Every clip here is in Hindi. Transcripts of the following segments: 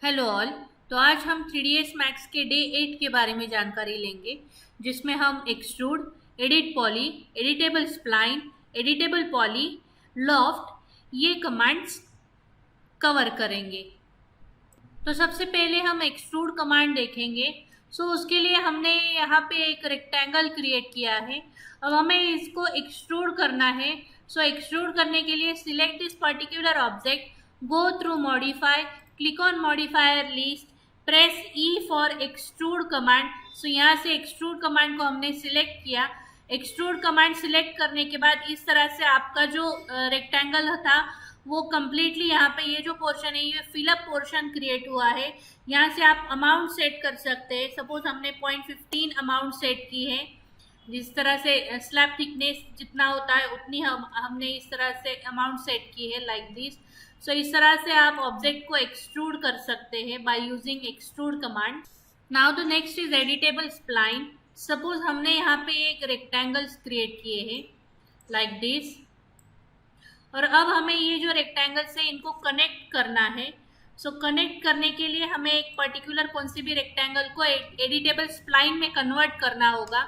Hello all. तो आज हम 3ds मैक्स के डे 8 के बारे में जानकारी लेंगे, जिसमें हम extrude, edit poly, editable spline, editable poly, loft ये कमांड्स कवर करेंगे। तो सबसे पहले हम एक्सट्रूड कमांड देखेंगे। उसके लिए हमने यहाँ पे एक रेक्टेंगल क्रिएट किया है। अब हमें इसको एक्सट्रूड करना है। एक्सट्रूड करने के लिए select this particular object, go through modify, click on modifier list, press E for extrude command. यहाँ से एक्सट्रूड कमांड को हमने सिलेक्ट किया। एक्सट्रूड कमांड सिलेक्ट करने के बाद इस तरह से आपका जो रेक्टेंगल था वो कम्प्लीटली यहाँ पे ये जो पोर्शन है ये फिलअप पोर्शन क्रिएट हुआ है। यहाँ से आप अमाउंट सेट कर सकते हैं। सपोज हमने 0.15 अमाउंट सेट की है। जिस तरह से स्लैब थिकनेस जितना होता है उतनी हमने इस तरह से अमाउंट सेट की है, लाइक दिस। इस तरह से आप ऑब्जेक्ट को एक्सट्रूड कर सकते हैं by using extrude command. Now the next is editable spline. Suppose हमने यहाँ पे एक रेक्टेंगल्स क्रिएट किए हैं, लाइक दिस, और अब हमें ये जो रेक्टेंगल्स है इनको कनेक्ट करना है। कनेक्ट करने के लिए हमें एक पर्टिकुलर कौन सी भी रेक्टेंगल को एडिटेबल स्प्लाइन में कन्वर्ट करना होगा।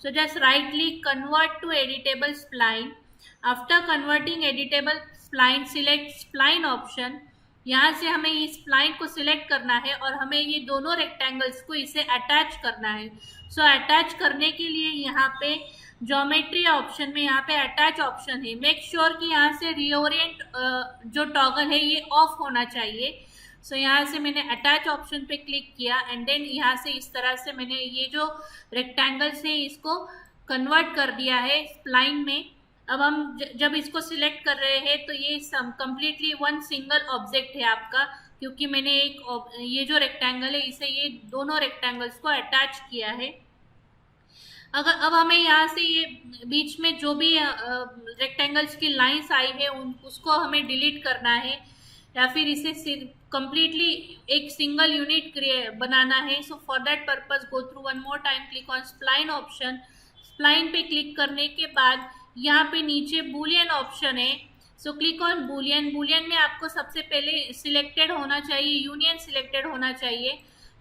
Just right click, convert to editable spline. After converting editable spline, select spline option. यहाँ से हमें इस स्प्लाइन को सिलेक्ट करना है और हमें ये दोनों रेक्टेंगल्स को इसे अटैच करना है। अटैच करने के लिए यहाँ पे ज्योमेट्री ऑप्शन में यहाँ पे अटैच ऑप्शन है। मेक श्योर कि यहाँ से रिओरिएंट जो टॉगल है ये ऑफ होना चाहिए। यहाँ से मैंने अटैच ऑप्शन पे क्लिक किया एंड देन यहाँ से इस तरह से मैंने ये जो रेक्टेंगल्स है इसको कन्वर्ट कर दिया है स्प्लाइन में। अब हम जब इसको सिलेक्ट कर रहे हैं तो ये कम्प्लीटली वन सिंगल ऑब्जेक्ट है आपका, क्योंकि मैंने एक ये जो रेक्टेंगल है इसे ये दोनों रेक्टेंगल्स को अटैच किया है। अगर अब हमें यहाँ से ये बीच में जो भी रेक्टेंगल्स की लाइंस आई है उसको हमें डिलीट करना है, या फिर इसे कम्प्लीटली एक सिंगल यूनिट बनाना है। For that purpose go through one more time, click on spline option. Spline पे क्लिक करने के बाद यहाँ पे नीचे बूलियन ऑप्शन है। Click on Boolean. बूलियन में आपको सबसे पहले सिलेक्टेड होना चाहिए, यूनियन सिलेक्टेड होना चाहिए।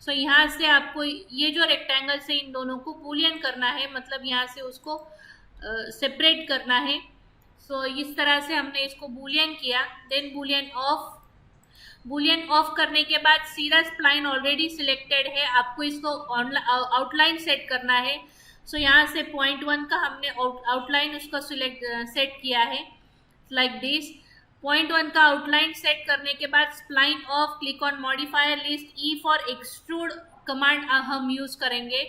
यहाँ से आपको ये जो रेक्टेंगल से इन दोनों को बूलियन करना है, मतलब यहाँ से उसको सेपरेट करना है। इस तरह से हमने इसको बूलियन किया। Then Boolean off. Boolean off करने के बाद सीधा स्प्लाइन ऑलरेडी सिलेक्टेड है, आपको इसको आउटलाइन सेट करना है। यहाँ से 0.1 का हमने आउटलाइन उसको सेट किया है, लाइक दिस। 0.1 का आउटलाइन सेट करने के बाद spline off, click on modifier list, E for extrude command हम यूज करेंगे।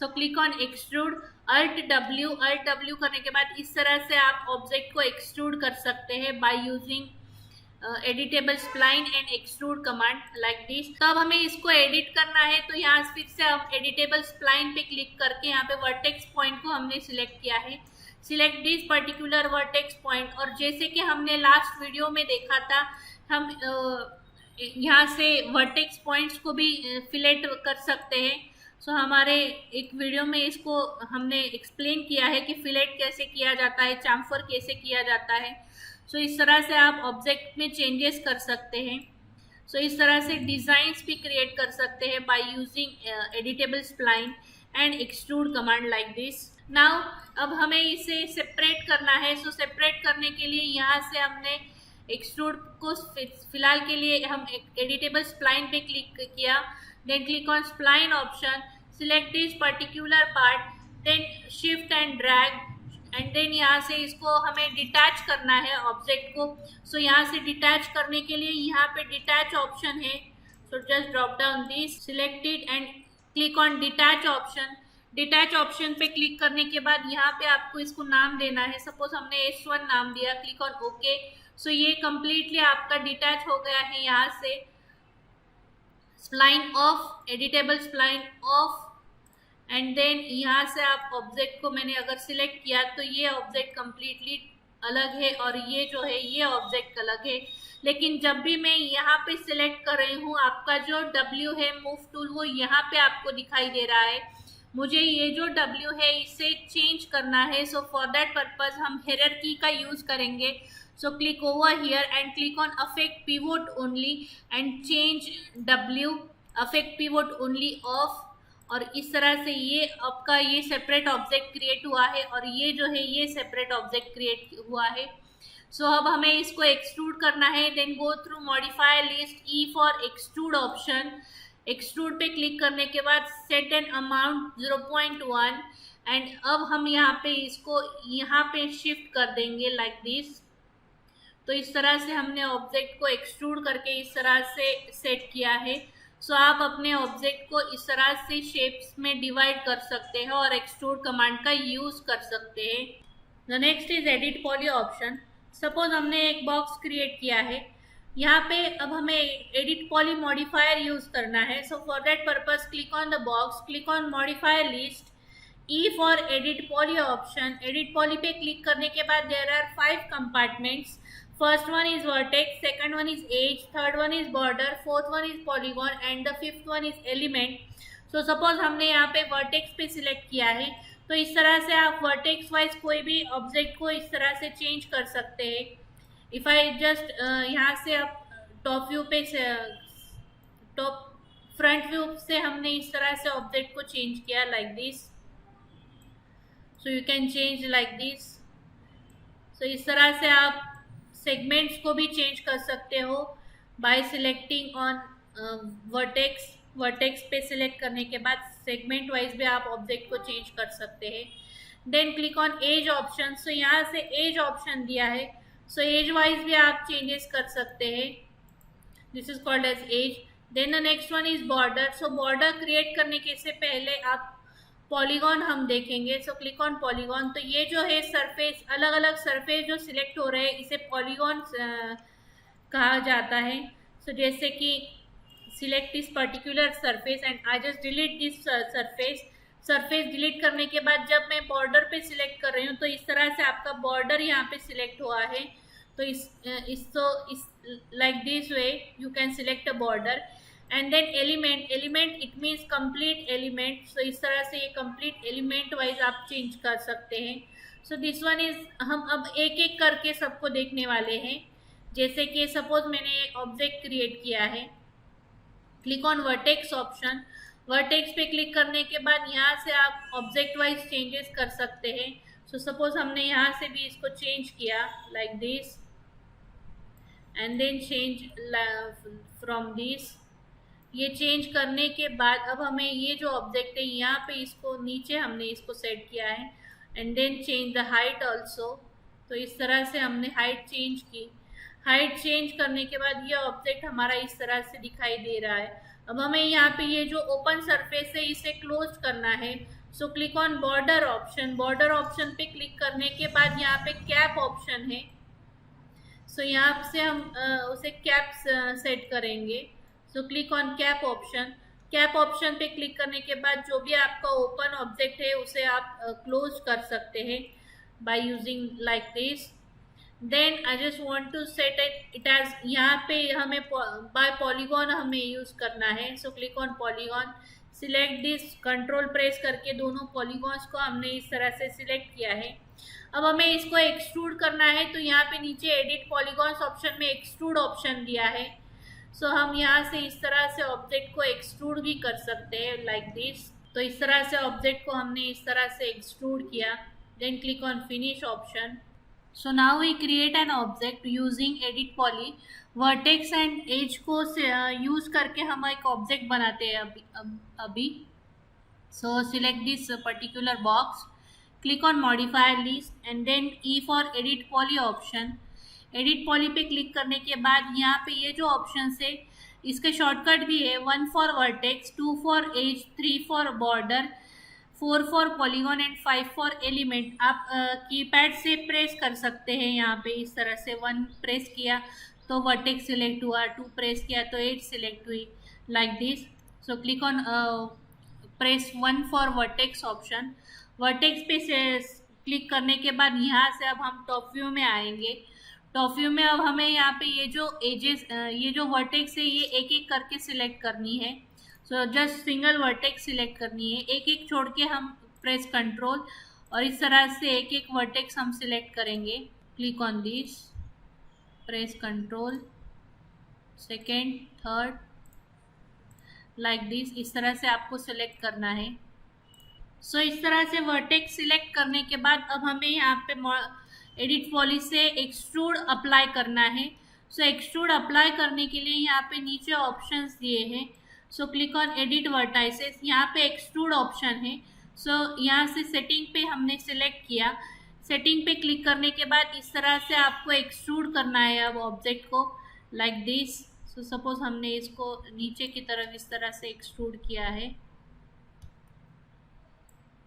Click on extrude, alt W करने के बाद इस तरह से आप ऑब्जेक्ट को एक्सट्रूड कर सकते हैं by using editable spline and extrude command, like this. तो अब हमें इसको एडिट करना है, तो यहाँ फिर से हम एडिटेबल स्प्लाइन पे क्लिक करके यहाँ पे वर्टेक्स पॉइंट को हमने सिलेक्ट किया है। Select this particular vertex point, और जैसे कि हमने लास्ट वीडियो में देखा था, हम यहाँ से वर्टेक्स पॉइंट्स को भी फिलेट कर सकते हैं। हमारे एक वीडियो में इसको हमने एक्सप्लेन किया है कि फिलेट कैसे किया जाता है, चाम्फर कैसे किया जाता है। इस तरह से आप ऑब्जेक्ट में चेंजेस कर सकते हैं। इस तरह से डिजाइन्स भी क्रिएट कर सकते हैं by using editable spline and extrude command, like this. Now अब हमें इसे सेपरेट करना है। सेपरेट करने के लिए यहाँ से हमने एक्सट्रूड को फिलहाल के लिए हम एडिटेबल स्प्लाइन पे क्लिक किया। Then click on spline option, select this particular part, then shift and drag, and then यहाँ से इसको हमें डिटैच करना है ऑब्जेक्ट को। यहाँ से डिटैच करने के लिए यहाँ पे डिटैच ऑप्शन है। Just drop down this, select it and click on detach option. Detach option पे क्लिक करने के बाद यहाँ पे आपको इसको नाम देना है। सपोज हमने S1 नाम दिया, क्लिक ऑन ओके। ये कम्प्लीटली आपका डिटैच हो गया है। यहाँ से spline off, editable spline off, and then यहाँ से आप ऑब्जेक्ट को मैंने अगर सिलेक्ट किया तो ये ऑब्जेक्ट कम्प्लीटली अलग है और ये जो है ये ऑब्जेक्ट अलग है। लेकिन जब भी मैं यहाँ पे सिलेक्ट कर रही हूँ, आपका जो W है मूव टूल वो यहाँ पे आपको दिखाई दे रहा है। मुझे ये जो W है इसे चेंज करना है। फॉर दैट पर्पज हम हियरार्की का यूज करेंगे। So click over here and click on affect pivot only and change W affect pivot only off। और इस तरह से ये आपका ये सेपरेट ऑब्जेक्ट क्रिएट हुआ है और ये जो है ये सेपरेट ऑब्जेक्ट क्रिएट हुआ है। सो अब हमें इसको एक्सट्रूड करना है। Then go through modify list, E for extrude option. Extrude पे क्लिक करने के बाद सेट एन अमाउंट 0.1 एंड अब हम यहाँ पे इसको यहाँ पे शिफ्ट कर देंगे लाइक दिस। तो इस तरह से हमने ऑब्जेक्ट को एक्सट्रूड करके इस तरह से सेट किया है। सो आप अपने ऑब्जेक्ट को इस तरह से शेप्स में डिवाइड कर सकते हैं और एक्सट्रूड कमांड का यूज कर सकते हैं। The next is edit poly option. Suppose हमने एक बॉक्स क्रिएट किया है, यहाँ पे अब हमें एडिट पॉली मॉडिफायर यूज करना है। So for that purpose click on the box, click on modifier list, E for edit poly option. Edit poly पे क्लिक करने के बाद there are 5 compartments. First one is vertex, second one is edge, third one is border, fourth one is polygon and the fifth one is element। So suppose हमने यहाँ पे vertex पे सिलेक्ट किया है, तो इस तरह से आप vertex वाइज कोई भी ऑब्जेक्ट को इस तरह से चेंज कर सकते हैं। इफ आई जस्ट यहाँ से आप टॉप व्यू पे टॉप फ्रंट व्यू से हमने इस तरह से ऑब्जेक्ट को चेंज किया like this. So you can change like this. So इस तरह से आप सेगमेंट्स को भी चेंज कर सकते हो bye selecting on vertex. Vertex पे सिलेक्ट करने के बाद सेगमेंट वाइज भी आप ऑब्जेक्ट को चेंज कर सकते हैं। Then click on edge option. So यहाँ से एज ऑप्शन दिया है, सो एज वाइज भी आप चेंजेस कर सकते हैं। This is called edge edge. Then the next one is border. So border create करने के से पहले आप पॉलीगॉन हम देखेंगे। So click on polygon. तो ये जो है सरफेस, अलग अलग सरफेस जो सिलेक्ट हो रहे हैं इसे पॉलीगॉन कहा जाता है। सो जैसे कि select this particular surface and I just delete this surface. Surface delete करने के बाद जब मैं बॉर्डर पे सिलेक्ट कर रही हूँ तो इस तरह से आपका बॉर्डर यहाँ पे सिलेक्ट हुआ है। तो इस like this way you can select a border. And then element, element it means complete element. So इस तरह से ये कंप्लीट एलिमेंट वाइज आप चेंज कर सकते हैं। सो दिस वन इज, हम अब एक एक करके सबको देखने वाले हैं। जैसे कि सपोज मैंने ऑब्जेक्ट क्रिएट किया है, click on vertex option. Vertex पे क्लिक करने के बाद यहाँ से आप ऑब्जेक्ट वाइज चेंजेस कर सकते हैं। सो सपोज हमने यहाँ से भी इसको चेंज किया like this and then change from this. ये चेंज करने के बाद अब हमें ये जो ऑब्जेक्ट है यहाँ पे इसको नीचे हमने इसको सेट किया है and then change the height also. तो इस तरह से हमने हाइट चेंज की। हाइट चेंज करने के बाद ये ऑब्जेक्ट हमारा इस तरह से दिखाई दे रहा है। अब हमें यहाँ पे ये जो ओपन सरफेस है इसे क्लोज करना है। So click on border option. Border option पे क्लिक करने के बाद यहाँ पे कैप ऑप्शन है। सो यहाँ से हम उसे कैप सेट करेंगे। So click on cap option. Cap option पे क्लिक करने के बाद जो भी आपका ओपन ऑब्जेक्ट है उसे आप क्लोज कर सकते हैं by using like this. Then I just want to set it as, यहाँ पे हमें बाय पॉलीगॉन हमें यूज करना है। So click on polygon, select this, control press करके दोनों पॉलीगॉन्स को हमने इस तरह से सिलेक्ट किया है। अब हमें इसको एक्सट्रूड करना है तो यहाँ पे नीचे एडिट पॉलीगॉन्स ऑप्शन में एक्सट्रूड ऑप्शन दिया है। सो हम यहाँ से इस तरह से ऑब्जेक्ट को एक्सट्रूड भी कर सकते हैं लाइक दिस। तो इस तरह से ऑब्जेक्ट को हमने इस तरह से एक्सट्रूड किया। Then click on finish option. So now we create an object using edit poly. Vertex and edge को यूज करके हम एक ऑब्जेक्ट बनाते हैं अभी। So select this particular box, click on modifier list and then E for edit poly option. Edit poly पे क्लिक करने के बाद यहाँ पे ये जो ऑप्शन है इसके शॉर्टकट भी है, 1 for vertex, 2 for edge, 3 for border, 4 for polygon and 5 for element. आप कीपैड से प्रेस कर सकते हैं। यहाँ पे इस तरह से 1 प्रेस किया तो वर्टेक्स सिलेक्ट हुआ, 2 प्रेस किया तो एज सिलेक्ट हुई like this. So click on press 1 for vertex option. Vertex पे क्लिक करने के बाद यहाँ से अब हम टॉप व्यू में आएंगे। टॉप व्यू में अब हमें यहाँ पे ये जो एजेस, ये जो वर्टेक्स है ये एक एक करके सिलेक्ट करनी है। So just single vertex select करनी है, एक एक छोड़ के हम प्रेस कंट्रोल और इस तरह से एक एक वर्टेक्स हम सिलेक्ट करेंगे। Click on this press control, second, third, like this. इस तरह से आपको सिलेक्ट करना है। सो इस तरह से वर्टेक्स सिलेक्ट करने के बाद अब हमें यहाँ पे एडिट पॉली से एक्सट्रूड अप्लाई करना है। सो एक्सट्रूड अप्लाई करने के लिए यहाँ पे नीचे ऑप्शंस दिए हैं। So click on edit vertices, यहाँ पे एक्सट्रूड ऑप्शन है। सो यहाँ से सेटिंग पे हमने सिलेक्ट किया। सेटिंग पे क्लिक करने के बाद इस तरह से आपको एक्सट्रूड करना है अब ऑब्जेक्ट को, लाइक दिस। सो सपोज हमने इसको नीचे की तरफ इस तरह से एक्सट्रूड किया है,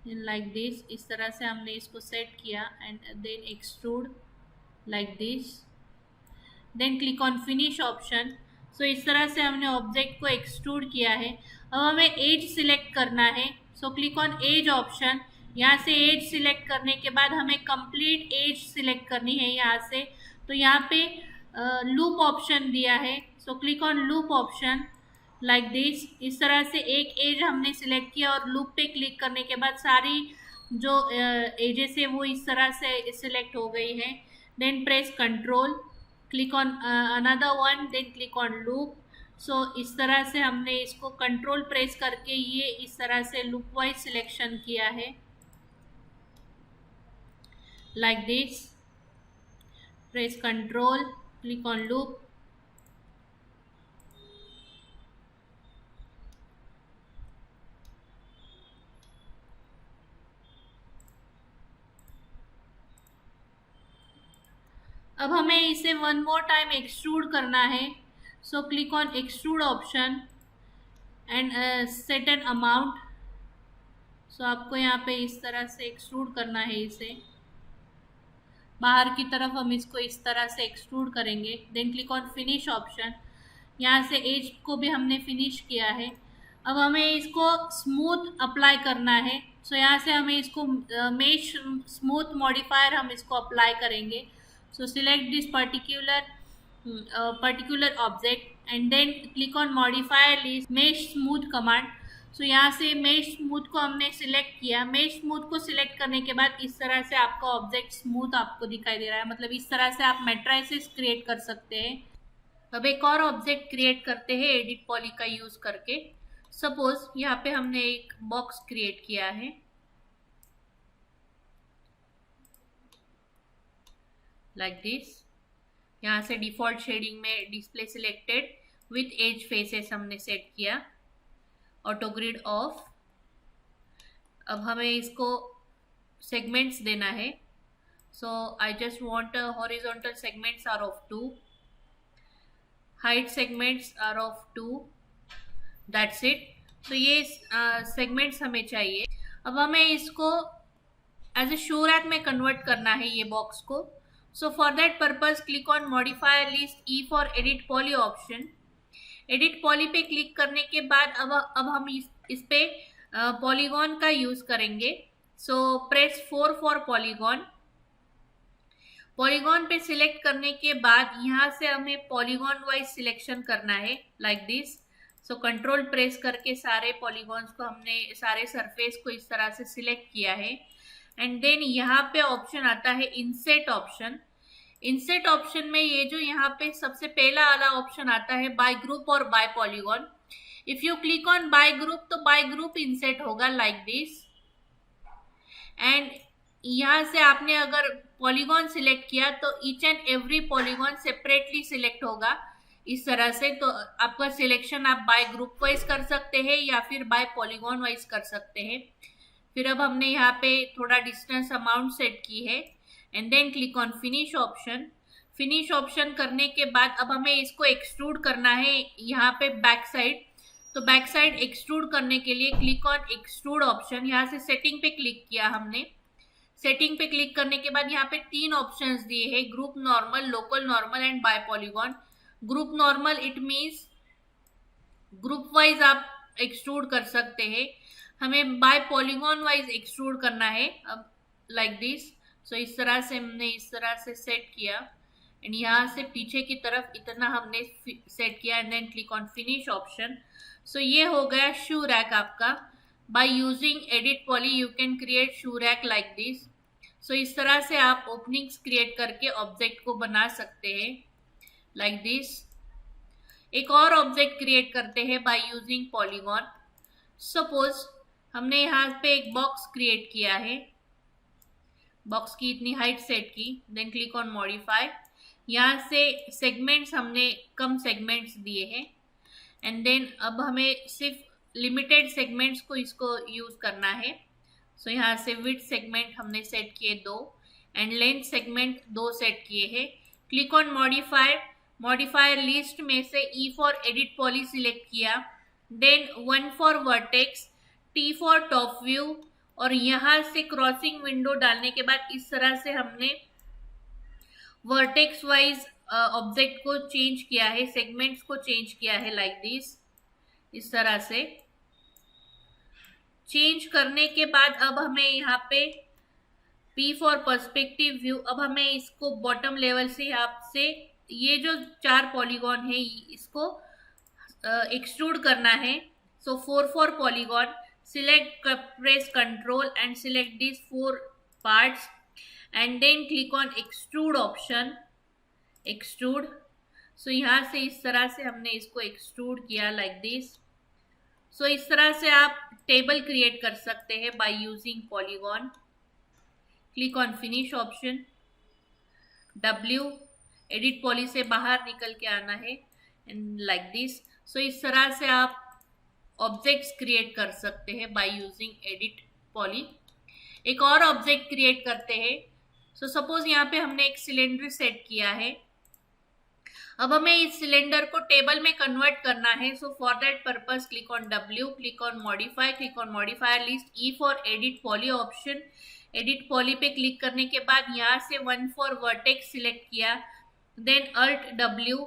लाइक दिस। इस तरह से हमने इसको सेट किया and then extrude like this, then click on finish option. So इस तरह से हमने ऑब्जेक्ट को एक्सट्रूड किया है। अब हमें एज सिलेक्ट करना है। So click on edge option. यहाँ से एज सिलेक्ट करने के बाद हमें कंप्लीट एज सिलेक्ट करनी है यहाँ से। तो यहाँ पे लूप ऑप्शन दिया है। So click on loop option like this. इस तरह से एक एज हमने सिलेक्ट किया और लूप पे क्लिक करने के बाद सारी जो एजेस है वो इस तरह से सिलेक्ट हो गई है। Then press control, click on another one, then click on loop. So इस तरह से हमने इसको कंट्रोल प्रेस करके ये इस तरह से लूप वाइज सिलेक्शन किया है, like this. Press control, click on loop. अब हमें इसे वन मोर टाइम एक्सट्रूड करना है। So click on extrude option and set an amount. So आपको यहाँ पे इस तरह से एक्सट्रूड करना है इसे, बाहर की तरफ हम इसको इस तरह से एक्सट्रूड करेंगे। Then click on finish option. यहाँ से एज को भी हमने फिनिश किया है। अब हमें इसको स्मूथ अप्लाई करना है। सो यहाँ से हमें इसको मेश स्मूथ मॉडिफायर हम इसको अप्लाई करेंगे। So select this particular object and then click on modifier list mesh smooth command। so यहाँ से mesh smooth को हमने सिलेक्ट किया। mesh smooth को सिलेक्ट करने के बाद इस तरह से आपका ऑब्जेक्ट स्मूथ आपको दिखाई दे रहा है। मतलब इस तरह से आप मैट्रिसेस क्रिएट कर सकते हैं। अब एक और ऑब्जेक्ट क्रिएट करते हैं एडिट पॉली का यूज करके। सपोज यहाँ पे हमने एक बॉक्स क्रिएट किया है, लाइक दिस। यहाँ से डिफॉल्ट शेडिंग में display selected with edge faces हमने सेट किया, ऑटो ग्रिड ऑफ। अब हमें इसको सेगमेंट्स देना है। So I just want horizontal segments are of 2, height segments are of 2, that's it. तो ये सेगमेंट्स हमें चाहिए। अब हमें इसको एज ए शो रैक में कन्वर्ट करना है ये बॉक्स को। So for that purpose click on modifier list, E for edit poly option। edit poly पे क्लिक करने के बाद अब हम इस पे पॉलीगॉन का यूज करेंगे। So press 4 for polygon। Polygon पे सिलेक्ट करने के बाद यहाँ से हमें पॉलीगॉन वाइज सिलेक्शन करना है, like this. So control press करके सारे पॉलीगॉन्स को हमने सारे सरफेस को इस तरह से सिलेक्ट किया है। एंड देन यहाँ पे ऑप्शन आता है इंसेट ऑप्शन। इंसेट ऑप्शन में ये जो यहाँ पे सबसे पहला वाला ऑप्शन आता है बाय ग्रुप और by polygon. If you click on by group तो बाय ग्रुप इंसेट होगा, लाइक दिस। एंड यहाँ से आपने अगर पॉलीगॉन सिलेक्ट किया तो each and every polygon separately select होगा इस तरह से। तो आपका सिलेक्शन आप बाय ग्रुप वाइज कर सकते हैं या फिर बाय पॉलीगॉन वाइज कर सकते हैं। फिर अब हमने यहाँ पे थोड़ा डिस्टेंस अमाउंट सेट की है and then click on finish option. Finish option करने के बाद अब हमें इसको एक्सट्रूड करना है यहाँ पे बैक साइड। तो बैक साइड एक्सट्रूड करने के लिए क्लिक ऑन एक्सट्रूड ऑप्शन। यहाँ से सेटिंग पे क्लिक किया हमने। सेटिंग पे क्लिक करने के बाद यहाँ पे 3 ऑप्शंस दिए हैं, group normal, local normal and by polygon. Group normal it means group wise आप एक्सट्रूड कर सकते हैं। हमें बाय पॉलीगॉन वाइज एक्सट्रूड करना है, अब लाइक दिस। सो इस तरह से हमने इस तरह से सेट किया एंड यहाँ से पीछे की तरफ इतना हमने सेट किया and then click on finish option. So ये हो गया शू रैक आपका। By using edit poly you can create shoe rack like this. So इस तरह से आप ओपनिंग्स क्रिएट करके ऑब्जेक्ट को बना सकते हैं। Like this. एक और ऑब्जेक्ट क्रिएट करते हैं बाय यूजिंग पॉलीगॉन। सपोज हमने यहाँ पे एक बॉक्स क्रिएट किया है, बॉक्स की इतनी हाइट सेट की, देन क्लिक ऑन मॉडिफाई। यहाँ से सेगमेंट्स हमने कम सेगमेंट्स दिए हैं, एंड देन अब हमें सिर्फ लिमिटेड सेगमेंट्स को इसको यूज करना है। सो यहाँ से विड्थ सेगमेंट हमने सेट किए 2 एंड लेंथ सेगमेंट 2 सेट किए हैं। Click on modifier, modifier list में से E for edit poly select किया, then 1 for vertex, T for top view, और यहाँ से क्रॉसिंग विंडो डालने के बाद इस तरह से हमने वर्टेक्स वाइज ऑब्जेक्ट को चेंज किया है, सेगमेंट्स को चेंज किया है लाइक दिस। इस तरह से चेंज करने के बाद अब हमें यहाँ पे P फॉर पर्सपेक्टिव व्यू, अब हमें इसको बॉटम लेवल से यहाँ से ये जो 4 पॉलीगॉन है इसको एक्सट्रूड करना है। So 4 for polygon, select, press control and select this 4 parts and then click on extrude option, extrude. So यहाँ से इस तरह से हमने इसको एक्सट्रूड किया लाइक दिस। सो इस तरह से आप टेबल क्रिएट कर सकते हैं by using polygon. Click on finish option, W, edit poly से बाहर निकल के आना है एंड लाइक दिस। सो इस तरह से आप ऑब्जेक्ट्स क्रिएट कर सकते हैं बाय यूजिंग एडिट पॉली। एक और ऑब्जेक्ट क्रिएट करते हैं। सो सपोज यहाँ पे हमने एक सिलेंडर सेट किया है, अब हमें इस सिलेंडर को टेबल में कन्वर्ट करना है। So for that purpose click on W, click on modify, click on modifier list, E for edit poly option, edit poly पे क्लिक करने के बाद यहाँ से 1 फॉर वर्टेक्स सिलेक्ट किया, देन Alt W,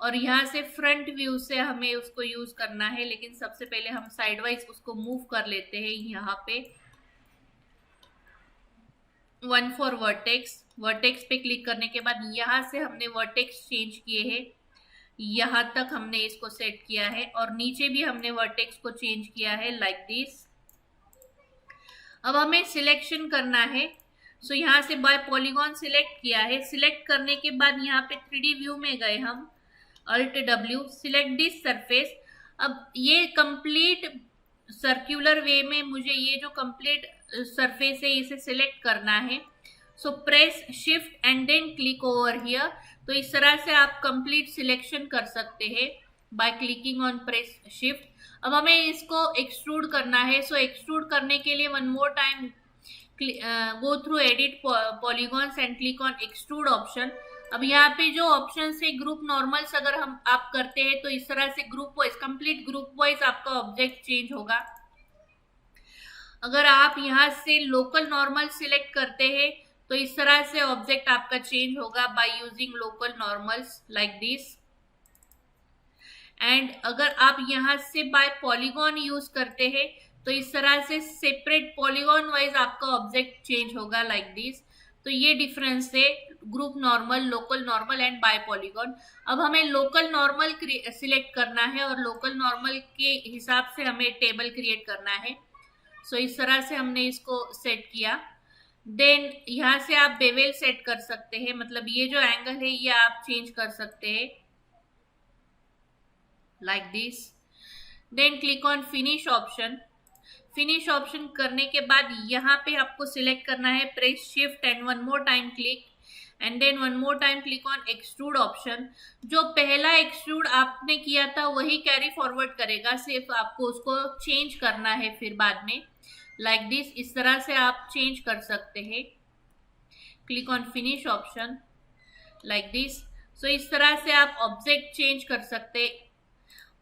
और यहाँ से फ्रंट व्यू से हमें उसको यूज करना है, लेकिन सबसे पहले हम साइडवाइज उसको मूव कर लेते हैं। यहाँ पे 1 फॉर वर्टेक्स, वर्टेक्स पे क्लिक करने के बाद यहाँ से हमने वर्टेक्स चेंज किए हैं, यहाँ तक हमने इसको सेट किया है, और नीचे भी हमने वर्टेक्स को चेंज किया है लाइक दिस। अब हमें सिलेक्शन करना है। सो यहाँ से बाय पॉलीगॉन सिलेक्ट किया है, सिलेक्ट करने के बाद यहाँ पे 3D व्यू में गए हम, Alt W, select this surface. अब ये कंप्लीट सर्क्यूलर वे में मुझे ये जो कंप्लीट सरफेस है इसे सिलेक्ट करना है। So press shift and then click over here. तो इस तरह से आप कंप्लीट सिलेक्शन कर सकते हैं by clicking on press shift. अब हमें इसको एक्सट्रूड करना है। सो एक्सट्रूड करने के लिए 1 more time go through edit polygons and click on extrude option. अब यहाँ पे जो ऑप्शन है ग्रुप नॉर्मल्स, अगर हम आप करते हैं तो इस तरह से group wise, complete group wise आपका ऑब्जेक्ट चेंज होगा। अगर आप यहाँ से लोकल नॉर्मल सिलेक्ट करते हैं तो इस तरह से ऑब्जेक्ट आपका चेंज होगा by using local normals like this. And अगर आप यहाँ से बाय पॉलीगॉन यूज करते हैं तो इस तरह से सेपरेट पॉलीगॉन वाइज आपका ऑब्जेक्ट चेंज होगा लाइक दिस। तो ये डिफरेंस है group normal, local normal and by polygon. अब हमें लोकल नॉर्मल सिलेक्ट करना है और लोकल नॉर्मल के हिसाब से हमें टेबल क्रिएट करना है। सो इस तरह से हमने इसको सेट किया। देन यहाँ से आप बेवेल सेट कर सकते हैं, मतलब ये जो एंगल है ये आप चेंज कर सकते हैं like this. Then click on finish option. Finish option करने के बाद यहाँ पे आपको सिलेक्ट करना है, press shift and 1 more time click and then 1 more time click on extrude option. जो पहला एक्सट्रूड आपने किया था वही कैरी फॉरवर्ड करेगा, सिर्फ आपको उसको चेंज करना है फिर बाद में लाइक दिस। इस तरह से आप चेंज कर सकते हैं। Click on finish option like this. So इस तरह से आप ऑब्जेक्ट चेंज कर सकते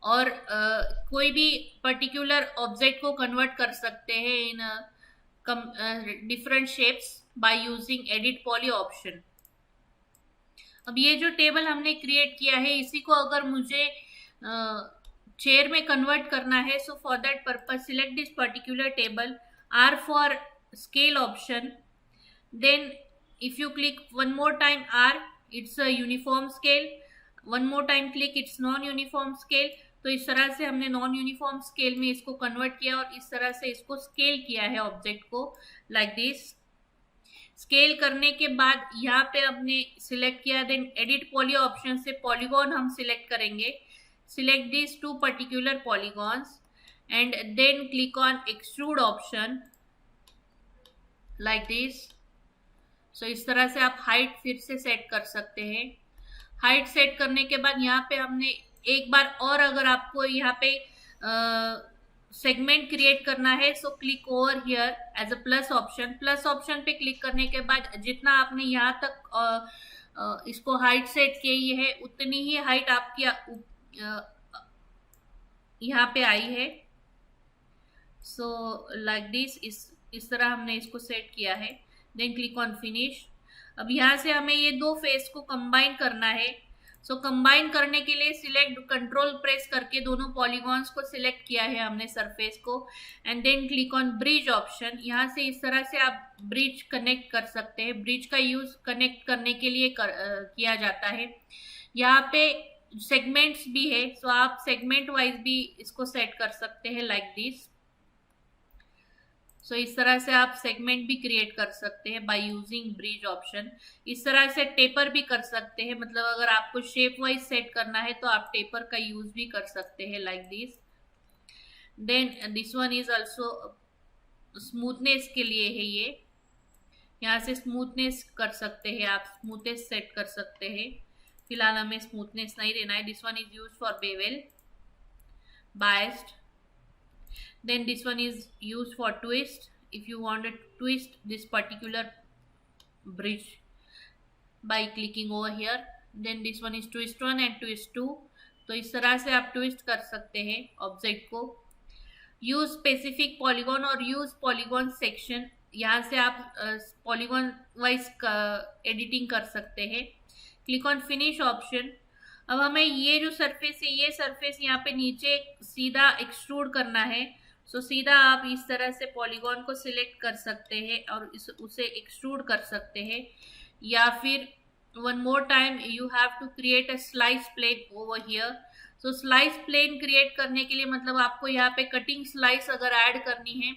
और कोई भी पर्टिकुलर ऑब्जेक्ट को कन्वर्ट कर सकते हैं in different shapes bye using edit poly option. अब ये जो टेबल हमने क्रिएट किया है इसी को अगर मुझे चेयर में कन्वर्ट करना है, so for that purpose select this particular table, R for scale option, then if you click 1 more time R, it's a uniform scale, 1 more time click it's non uniform scale. तो इस तरह से हमने नॉन यूनिफॉर्म स्केल में इसको कन्वर्ट किया और इस तरह से इसको स्केल किया है ऑब्जेक्ट को लाइक दिस। स्केल करने के बाद यहाँ पे हमने सिलेक्ट किया, देन एडिट पॉली ऑप्शन से पॉलीगॉन हम सिलेक्ट करेंगे. Select this 2 particular polygons and then click on extrude option like this. So इस तरह से आप हाइट फिर से सेट कर सकते हैं. हाइट सेट करने के बाद यहाँ पे हमने एक बार और, अगर आपको यहाँ पे सेगमेंट क्रिएट करना है so click over here as a plus option. Plus option पे क्लिक करने के बाद जितना आपने यहाँ तक इसको हाइट सेट की है उतनी ही हाइट आपकी यहाँ पे आई है. सो लाइक दिस, इस तरह हमने इसको सेट किया है. Then click on finish. अब यहाँ से हमें ये दो फेस को कंबाइन करना है. सो कंबाइन करने के लिए सिलेक्ट, कंट्रोल प्रेस करके दोनों पॉलीगॉन्स को सिलेक्ट किया है हमने सरफेस को, and then click on bridge option. यहाँ से इस तरह से आप ब्रिज कनेक्ट कर सकते हैं. ब्रिज का यूज कनेक्ट करने के लिए किया जाता है. यहाँ पे सेगमेंट्स भी है, सो आप सेगमेंट वाइज भी इसको सेट कर सकते हैं लाइक दिस. सो इस तरह से आप सेगमेंट भी क्रिएट कर सकते हैं बाय यूजिंग ब्रिज ऑप्शन. इस तरह से टेपर भी कर सकते हैं, मतलब अगर आपको शेप वाइज सेट करना है तो आप टेपर का यूज भी कर सकते हैं like this. Then this one is also smoothness के लिए है ये. यहाँ से स्मूथनेस कर सकते हैं आप, स्मूथनेस सेट कर सकते हैं. फिलहाल हमें स्मूथनेस नहीं देना है. This one is use for bevel, biased. Then this one is used for twist. If you want to twist this particular bridge by clicking over here, then this one is twist 1 and twist 2. तो इस तरह से आप ट्विस्ट कर सकते हैं ऑब्जेक्ट को. यूज स्पेसिफिक पॉलीगॉन और यूज पॉलीगॉन सेक्शन, यहाँ से आप पॉलीगॉन वाइज एडिटिंग कर सकते हैं. Click on finish option. अब हमें ये जो सरफेस है, ये सरफेस यहाँ पे नीचे सीधा एक्सट्रूड करना है. सो सीधा आप इस तरह से पॉलीगॉन को सिलेक्ट कर सकते हैं और उसे एक्सट्रूड कर सकते हैं, या फिर one more time you have to create a slice plane over here. So slice plane create करने के लिए मतलब आपको यहाँ पे कटिंग स्लाइस अगर ऐड करनी है,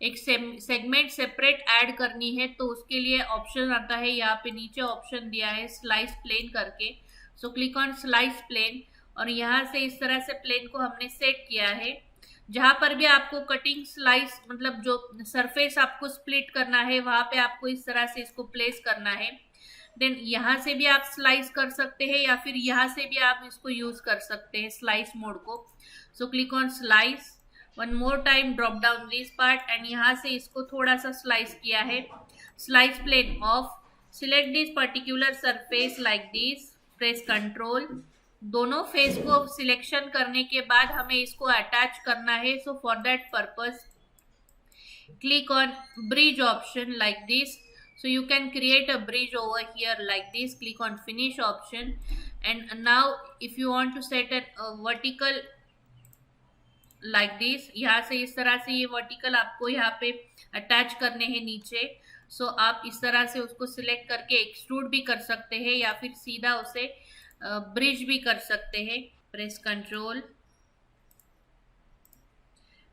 एक सेगमेंट सेपरेट ऐड करनी है, तो उसके लिए ऑप्शन आता है, यहाँ पे नीचे ऑप्शन दिया है स्लाइस प्लेन करके. So click on slice plane और यहाँ से इस तरह से प्लेन को हमने सेट किया है. जहां पर भी आपको कटिंग स्लाइस, मतलब जो सरफेस आपको स्प्लिट करना है वहां पे आपको इस तरह से इसको प्लेस करना है. देन यहाँ से भी आप स्लाइस कर सकते हैं या फिर यहाँ से भी आप इसको यूज कर सकते हैं स्लाइस मोड को. So click on slice, one more time drop down this part and यहाँ से इसको थोड़ा सा स्लाइस किया है. Slice plane off. Select this particular surface like this, press control. दोनों फेस को सिलेक्शन करने के बाद हमें इसको अटैच करना है. So for that purpose click on bridge option like this. So you can create a bridge over here like this. Click on finish option and now if you want to set a vertical like this, यहाँ से इस तरह से ये वर्टिकल आपको यहाँ पे अटैच करने हैं नीचे. सो आप इस तरह से उसको सिलेक्ट करके एक्सट्रूड भी कर सकते हैं या फिर सीधा उसे ब्रिज भी कर सकते हैं. Press control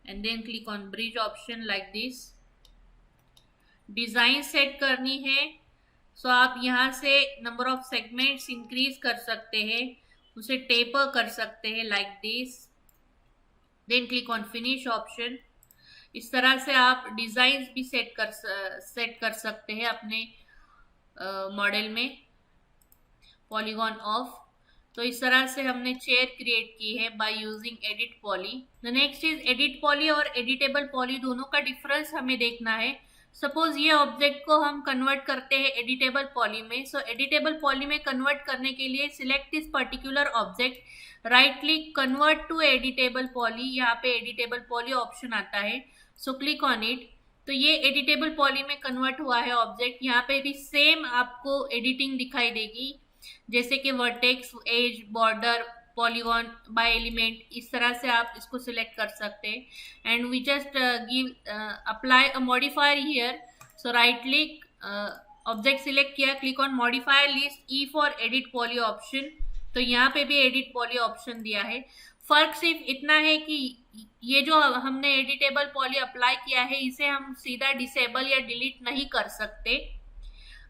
and then click on bridge option like this. Design set करनी है, सो आप यहाँ से नंबर ऑफ सेगमेंट्स इंक्रीज कर सकते हैं, उसे टेपर कर सकते हैं like this. Then click on finish option. इस तरह से आप डिजाइन भी सेट कर सकते हैं अपने मॉडल में. Polygon of. तो इस तरह से हमने चेयर क्रिएट की है bye using edit poly. The next is edit poly और एडिटेबल पॉली, दोनों का डिफरेंस हमें देखना है. सपोज ये ऑब्जेक्ट को हम कन्वर्ट करते हैं एडिटेबल पॉली में. सो एडिटेबल पॉली में कन्वर्ट करने के लिए select this particular object, right click, convert to editable poly. यहाँ पे एडिटेबल पॉली ऑप्शन आता है. So click on it. तो ये एडिटेबल पॉली में कन्वर्ट हुआ है ऑब्जेक्ट. यहाँ पे भी सेम आपको एडिटिंग दिखाई देगी, जैसे कि vertex, edge, border, polygon, by element, इस तरह से आप इसको सिलेक्ट कर सकते हैं. And we just give apply a modifier here. So right click, object select किया, click on modifier list, E for edit poly option. तो यहाँ पे भी एडिट पॉली ऑप्शन दिया है. फर्क सिर्फ इतना है कि ये जो हमने एडिटेबल पॉली अप्लाई किया है इसे हम सीधा डिसेबल या डिलीट नहीं कर सकते.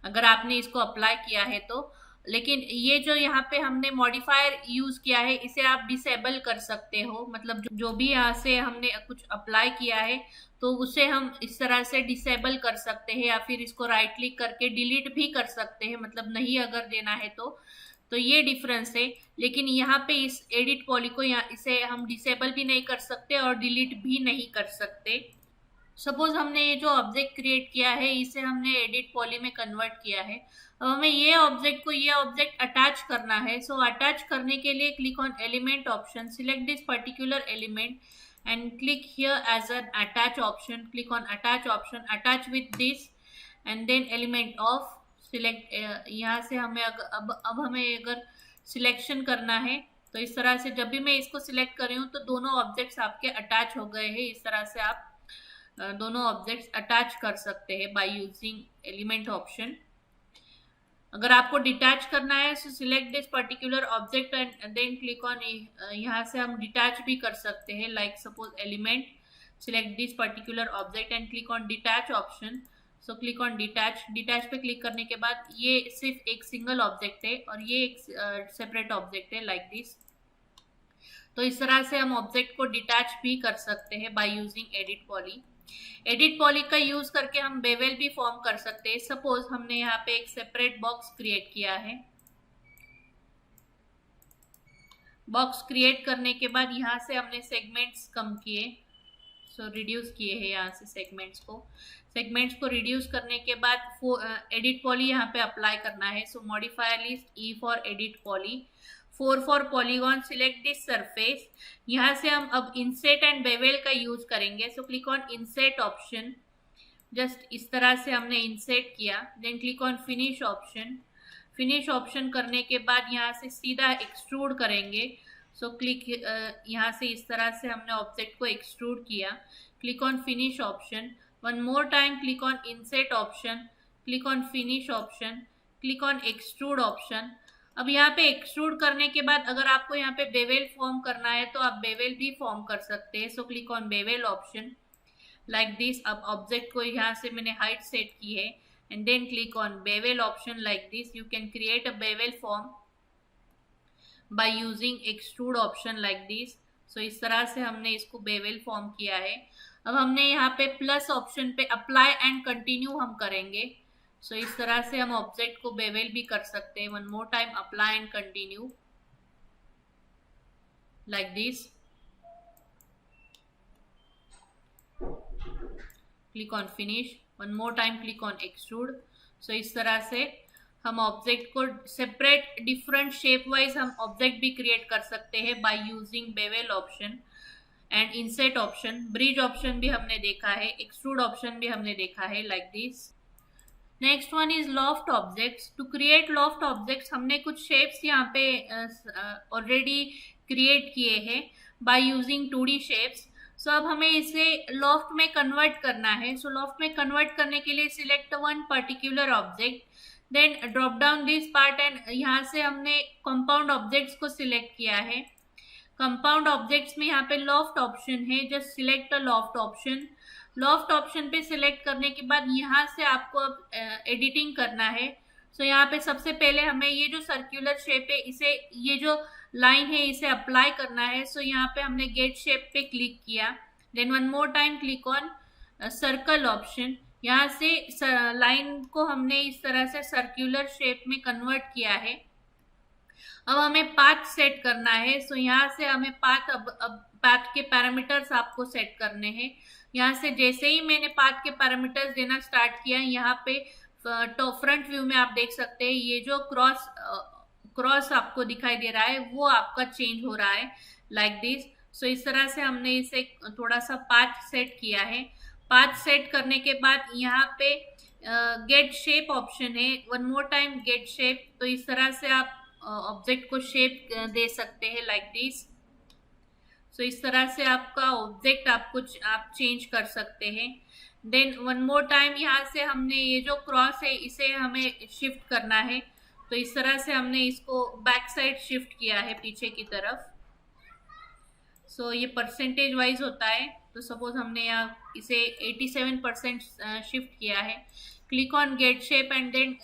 अगर आपने इसको अप्लाई किया है तो। लेकिन ये जो यहाँ पे हमने मॉडिफायर यूज किया है इसे आप डिसेबल कर सकते हो, मतलब जो भी यहाँ से हमने कुछ अप्लाई किया है तो उसे हम इस तरह से डिसेबल कर सकते हैं, या फिर इसको राइट क्लिक करके डिलीट भी कर सकते हैं, मतलब नहीं अगर देना है तो ये डिफरेंस है। लेकिन यहाँ पे इस एडिट पॉली को यहाँ इसे हम डिसेबल भी नहीं कर सकते और डिलीट भी नहीं कर सकते। सपोज हमने ये जो ऑब्जेक्ट क्रिएट किया है इसे हमने एडिट पॉली में कन्वर्ट किया है। अब हमें ये ऑब्जेक्ट को ये ऑब्जेक्ट अटैच करना है। सो अटैच करने के लिए click on element option, select this particular element and click here as an attach option, click on attach option, attach with this and then element off select. यहाँ से हमें अब हमें अगर सिलेक्शन करना है तो इस तरह से जब भी मैं इसको सिलेक्ट कर रही हूँ तो दोनों ऑब्जेक्ट्स आपके अटैच हो गए हैं। इस तरह से आप दोनों ऑब्जेक्ट्स अटैच कर सकते हैं बाय यूजिंग एलिमेंट ऑप्शन। अगर आपको डिटैच करना है तो select this particular object and then click on, यहाँ से हम डिटैच भी कर सकते हैं, like suppose element, select this particular object and click on detach option. So click on detach, detach पे क्लिक करने के बाद ये सिर्फ एक सिंगल ऑब्जेक्ट है और ये एक सेपरेट ऑब्जेक्ट है, लाइक दिस। तो इस तरह से हम ऑब्जेक्ट को डिटैच भी कर सकते हैं by using edit poly. Edit poly का यूज करके हम बेवल भी फॉर्म कर सकते हैं। सपोज हमने यहाँ पे एक सेपरेट बॉक्स क्रिएट किया है। बॉक्स क्रिएट करने के बाद यहाँ से हमने सेगमेंट्स कम किए, सो रिड्यूस किए हैं यहाँ से सेगमेंट्स को रिड्यूस करने के बाद एडिट पॉली यहाँ पे अप्लाई करना है। So modifier list E for edit poly, 4 for polygon, select this surface. यहाँ से हम अब इंसेट एंड बेवल का यूज करेंगे। So click on inset option, just इस तरह से हमने इंसेट किया, then click on finish option. Finish option करने के बाद यहाँ से सीधा एक्सट्रूड करेंगे। सो क्लिक यहाँ से इस तरह से हमने ऑब्जेक्ट को एक्सट्रूड किया, click on finish option, one more time click on inset option, click on finish option, click on extrude option. अब यहाँ पे एक्सट्रूड करने के बाद अगर आपको यहाँ पे बेवल फॉर्म करना है तो आप बेवल भी फॉर्म कर सकते हैं। So click on bevel option, like this. अब ऑब्जेक्ट को यहाँ से मैंने हाइट सेट की है and then click on bevel option, like this. You can create a bevel form by using extrude option, like this. So इस तरह से हमने इसको बेवल फॉर्म किया है। अब हमने यहाँ पे प्लस ऑप्शन पे अप्लाई एंड कंटिन्यू हम करेंगे। सो इस तरह से हम ऑब्जेक्ट को बेवल भी कर सकते हैं। One more time apply and continue, like this. Click on finish, one more time click on extrude. So इस तरह से हम ऑब्जेक्ट को सेपरेट डिफरेंट शेप वाइज हम ऑब्जेक्ट भी क्रिएट कर सकते हैं by using bevel option and inset option. Bridge option भी हमने देखा है, एक्सट्रूड ऑप्शन भी हमने देखा है, like this. Next one is loft objects. To create loft objects हमने कुछ शेप्स यहाँ पे ऑलरेडी क्रिएट किए हैं बाय यूजिंग 2D शेप्स। सो अब हमें इसे लॉफ्ट में कन्वर्ट करना है। सो लॉफ्ट में कन्वर्ट करने के लिए select one particular object, then drop down this part and यहाँ से हमने कंपाउंड ऑब्जेक्ट्स को सिलेक्ट किया है। कंपाउंड ऑब्जेक्ट्स में यहाँ पे लॉफ्ट ऑप्शन है, just select a loft option. Loft option पे सिलेक्ट करने के बाद यहाँ से आपको अब एडिटिंग करना है। सो यहाँ पे सबसे पहले हमें ये जो सर्कुलर शेप है इसे, ये जो लाइन है इसे अप्लाई करना है। सो यहाँ पे हमने गेट शेप पे क्लिक किया, then one more time click on circle option. यहाँ से लाइन को हमने इस तरह से सर्कुलर शेप में कन्वर्ट किया है। अब हमें पाथ सेट करना है। सो यहाँ से हमें पाथ, अब पाथ के पैरामीटर्स आपको सेट करने हैं। यहाँ से जैसे ही मैंने पाथ के पैरामीटर्स देना स्टार्ट किया, यहाँ पे टॉप फ्रंट व्यू में आप देख सकते हैं ये जो क्रॉस आपको दिखाई दे रहा है वो आपका चेंज हो रहा है, लाइक दिस। सो इस तरह से हमने इसे थोड़ा सा पाथ सेट किया है। पाथ सेट करने के बाद यहाँ पे गेट शेप ऑप्शन है, one more time get shape. तो इस तरह से आप ऑब्जेक्ट को शेप दे सकते हैं, लाइक दिस। सो इस तरह से आपका ऑब्जेक्ट आप चेंज कर सकते हैं। देन वन मोर टाइम यहाँ से हमने ये जो क्रॉस है इसे हमें शिफ्ट करना है। तो इस तरह से हमने इसको बैक साइड शिफ्ट किया है पीछे की तरफ। सो ये परसेंटेज वाइज होता है। तो सपोज हमने यहाँ इसे 87% शिफ्ट किया है, click on get shape and then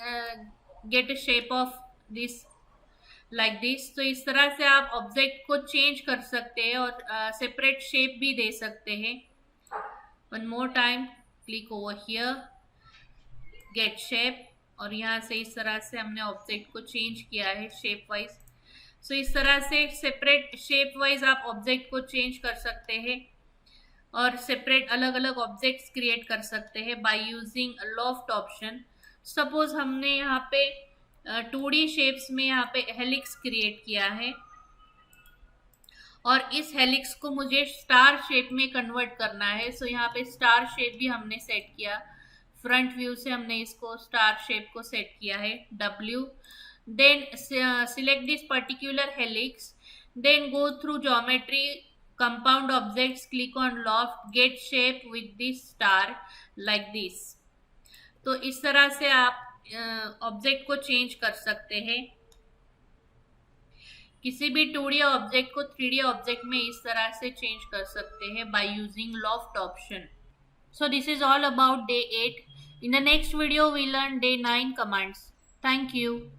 get a shape of this like this. तो इस तरह से आप ऑब्जेक्ट को चेंज कर सकते हैं और सेपरेट शेप भी दे सकते हैं. One more time, click over here, get shape, और यहाँ से इस तरह से हमने ऑब्जेक्ट को चेंज किया है शेप वाइज. सो इस तरह से सेपरेट शेप वाइज आप ऑब्जेक्ट को चेंज कर सकते हैं और सेपरेट अलग अलग ऑब्जेक्ट्स क्रिएट कर सकते हैं by using loft option. Suppose हमने यहाँ पे 2D शेप्स में यहाँ पे हेलिक्स क्रिएट किया है और इस हेलिक्स को मुझे स्टार शेप में कन्वर्ट करना है. सो यहाँ पे स्टार शेप भी हमने सेट किया. फ्रंट व्यू से हमने इसको स्टार शेप को सेट किया है, W. Then select this particular helix, then go through geometry, compound objects, click on loft, get shape with this star like this. तो इस तरह से आप ऑब्जेक्ट को चेंज कर सकते हैं. किसी भी 2D ऑब्जेक्ट को 3D ऑब्जेक्ट में इस तरह से चेंज कर सकते हैं by using loft option. So this is all about day 8. In the next video we learn day 9 commands. Thank you.